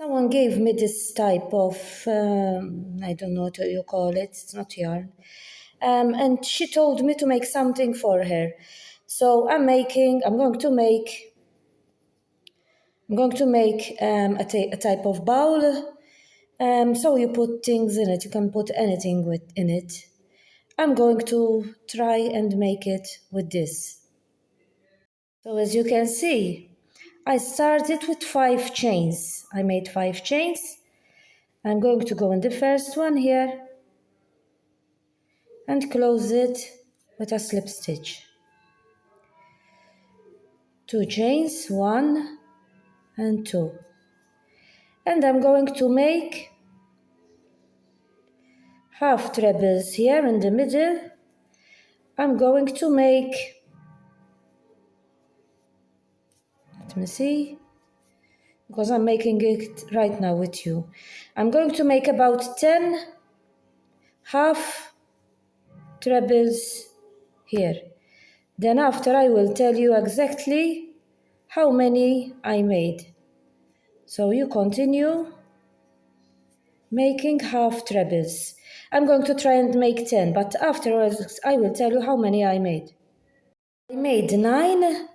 Someone gave me this type of, I don't know what you call it, it's not yarn. And she told me to make something for her. So I'm going to make a type of bowl. So you put things in it, you can put anything in it. I'm going to try and make it with this. So as you can see, I started with 5 chains. I made 5 chains. I'm going to go in the first one here and close it with a slip stitch. 2 chains, 1 and 2. And I'm going to make half trebles here in the middle. I'm going to make, let me see, because I'm making it right now with you. I'm going to make about 10 half trebles here. Then after I will tell you exactly how many I made. So you continue making half trebles. I'm going to try and make 10, but afterwards I will tell you how many I made. I made 9,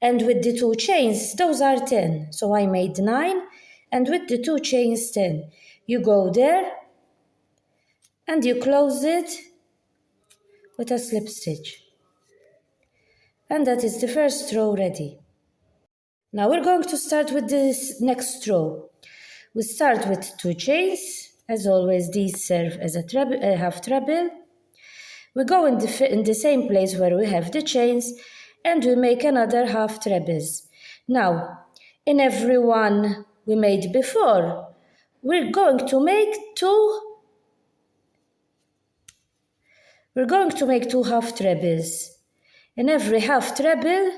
and with the 2 chains, those are 10. So I made 9, and with the 2 chains, 10. You go there, and you close it with a slip stitch. And that is the first row ready. Now we're going to start with this next row. We start with 2 chains. As always, these serve as a half treble. We go in the same place where we have the chains, and we make another half trebles. Now, in every one we made before, we're going to make 2 half trebles. In every half treble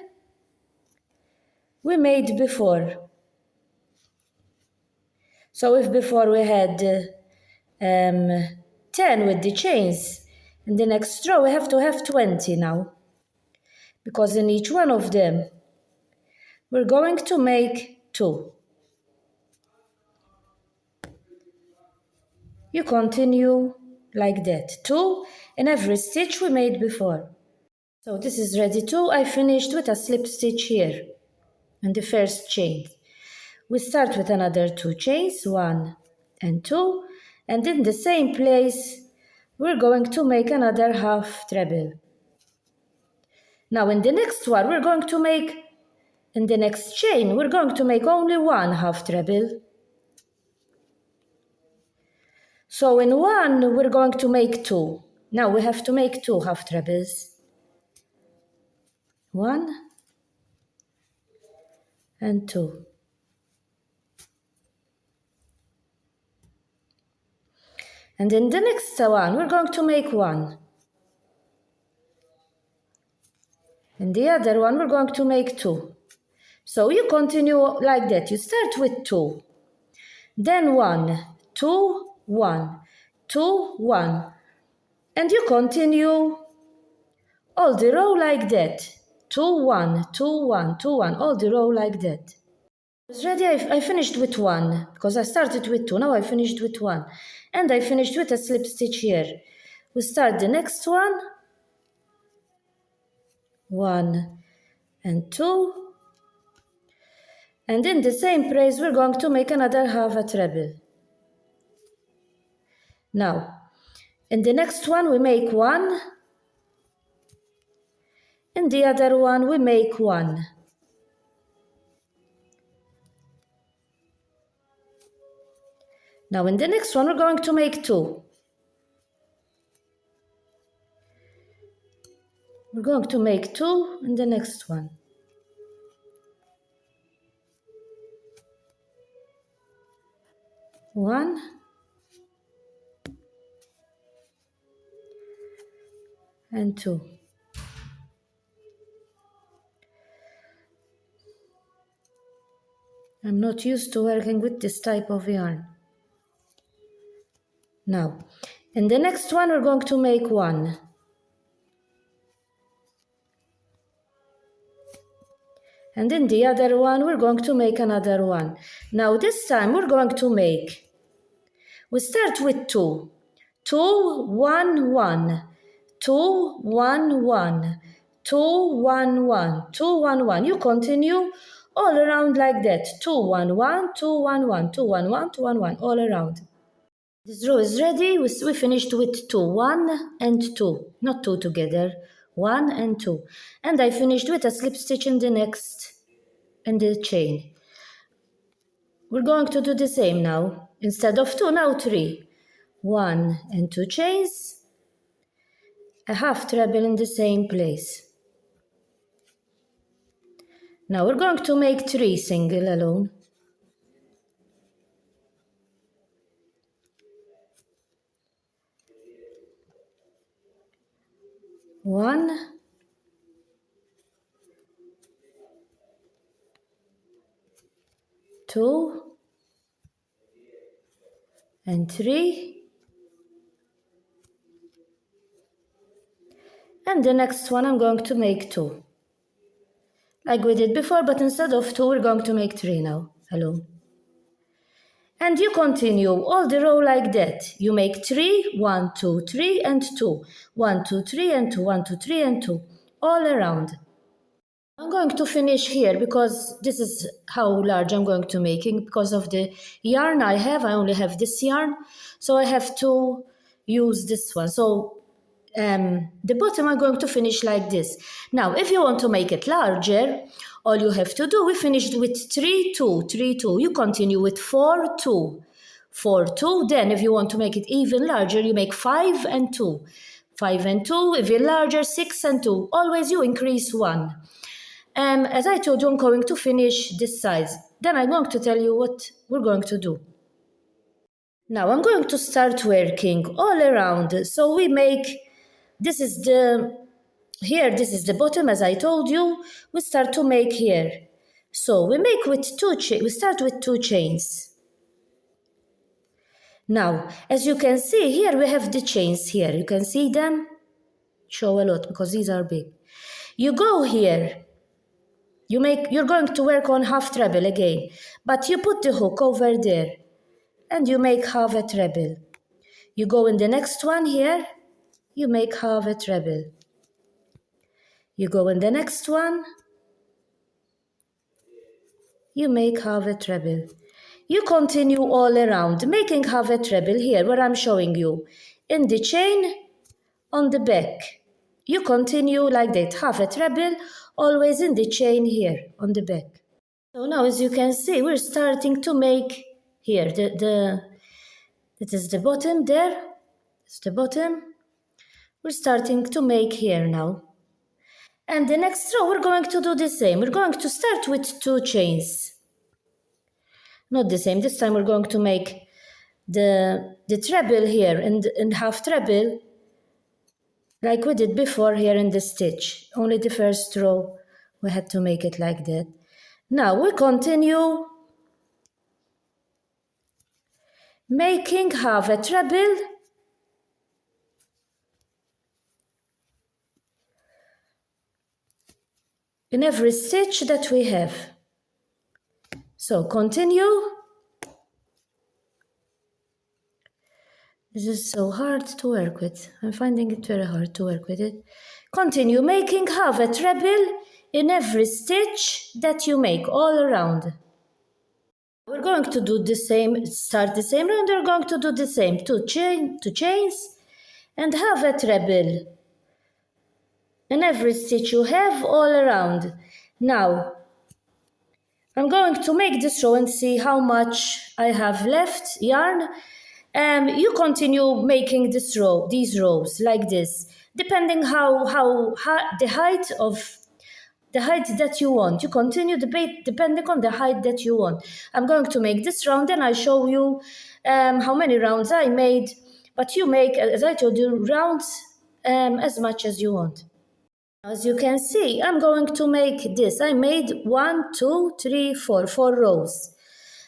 we made before. So if before we had 10 with the chains, in the next row we have to have 20 now, because in each one of them we're going to make 2. You continue like that, 2 in every stitch we made before. So this is ready too. I finished with a slip stitch here in the first chain. We start with another 2 chains, 1 and 2, and in the same place we're going to make another half treble. Now in the next one in the next chain we're going to make only 1 half treble. So in one we're going to make 2. Now we have to make 2 half trebles. 1 and 2. And in the next one we're going to make 1. In the other one we're going to make 2. So you continue like that. You start with 2, then 1, 2, 1, 2, 1, and you continue all the row like that. 2, 1, 2, 1, 2, 1, all the row like that. It's ready. I finished with 1 because I started with 2. Now I finished with 1, and I finished with a slip stitch here. We start the next one. 1 and 2, and in the same place we're going to make another half a treble. Now in the next one we make 1, in the other one we make 1. Now in the next one we're going to make 2. We're going to make 2 in the next one. 1 and 2. I'm not used to working with this type of yarn. Now, in the next one we're going to make 1. And in the other one, we're going to make another one. Now this time we're going to make, we start with 2. 2, 1, 1. 2, 1, 1. 2, 1, 1. 2, 1, 1. You continue all around like that. 2, 1, 1, 2, 1, 1, 2, 1, 1, 2, 1, 1, all around. This row is ready. We finished with 2, 1 and 2. Not 2 together. 1 and 2. And I finished with a slip stitch in the next, in the chain. We're going to do the same now. Instead of 2, now 3. 1 and 2 chains. A half treble in the same place. Now we're going to make 3 single alone. 1, 2, and 3. And the next one I'm going to make 2. Like we did before, but instead of 2, we're going to make 3 now, alone. And you continue all the row like that. You make 3, 1, 2, 3, and 2. 1, 2, 3, and 2, 1, 2, 3, and 2. All around. I'm going to finish here because this is how large I'm going to make it. Because of the yarn I only have this yarn. So I have to use this one. So the bottom I'm going to finish like this. Now, if you want to make it larger, all you have to do, we finished with 3, 2, 3, 2. You continue with 4, 2, 4, 2. Then if you want to make it even larger, you make 5 and 2. 5 and 2, even larger, 6 and 2. Always you increase 1. As I told you, I'm going to finish this size. Then I'm going to tell you what we're going to do. Now I'm going to start working all around. So we make, this is the bottom, as I told you. We start to make here. So we make with we start with 2 chains. Now, as you can see here, we have the chains here. You can see them? Show a lot because these are big. You go here. You're going to work on half treble again, but you put the hook over there and you make half a treble. You go in the next one here, you make half a treble. You go in the next one, you make half a treble. You continue all around, making half a treble here, where I'm showing you. In the chain, on the back. You continue like that, half a treble, always in the chain here, on the back. So now, as you can see, we're starting to make here, that is the bottom there. It's the bottom. We're starting to make here now. And the next row, we're going to do the same. We're going to start with 2 chains. Not the same. This time we're going to make the treble here and half treble like we did before here in the stitch. Only the first row we had to make it like that. Now we continue making half a treble in every stitch that we have. So continue. This is so hard to work with. I'm finding it very hard to work with it. Continue making half a treble in every stitch that you make all around. We're going to do the same, start the same round, we're going to do the same, 2 chains and half a treble in every stitch you have all around. Now, I'm going to make this row and see how much I have left yarn. You continue making these rows like this, depending how the height that you want. You continue depending on the height that you want. I'm going to make this round and I'll show you how many rounds I made. But you make, as I told you, rounds as much as you want. As you can see, I'm going to make this. I made 1, 2, 3, 4 rows.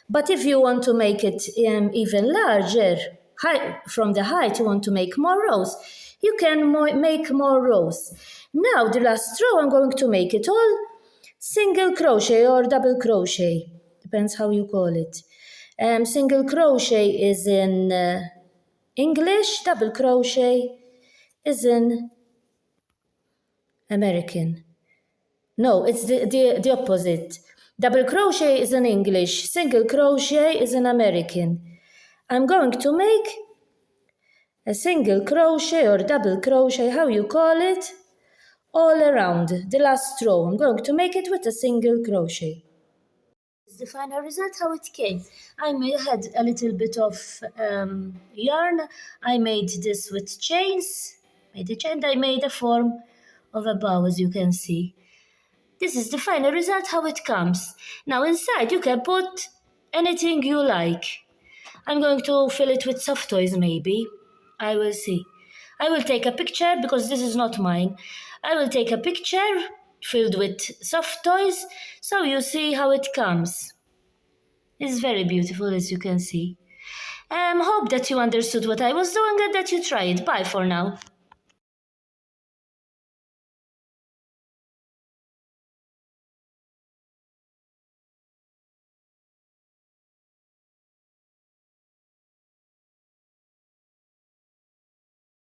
But if you want to make it even larger, from the height, you want to make more rows, you can make more rows. Now, the last row, I'm going to make it all single crochet or double crochet, depends how you call it. Single crochet is in English, double crochet is in American. No, it's the opposite. Double crochet is in English, single crochet is in American. I'm going to make a single crochet or double crochet, how you call it, all around the last row. I'm going to make it with a single crochet. The final result, how it came. I had a little bit of yarn. I made this with chains, and I made a form of a bow, as you can see. This is the final result, how it comes. Now inside you can put anything you like. I'm going to fill it with soft toys maybe. I will see. I will take a picture because this is not mine. I will take a picture filled with soft toys so you see how it comes. It's very beautiful, as you can see. Hope that you understood what I was doing and that you try it. Bye for now.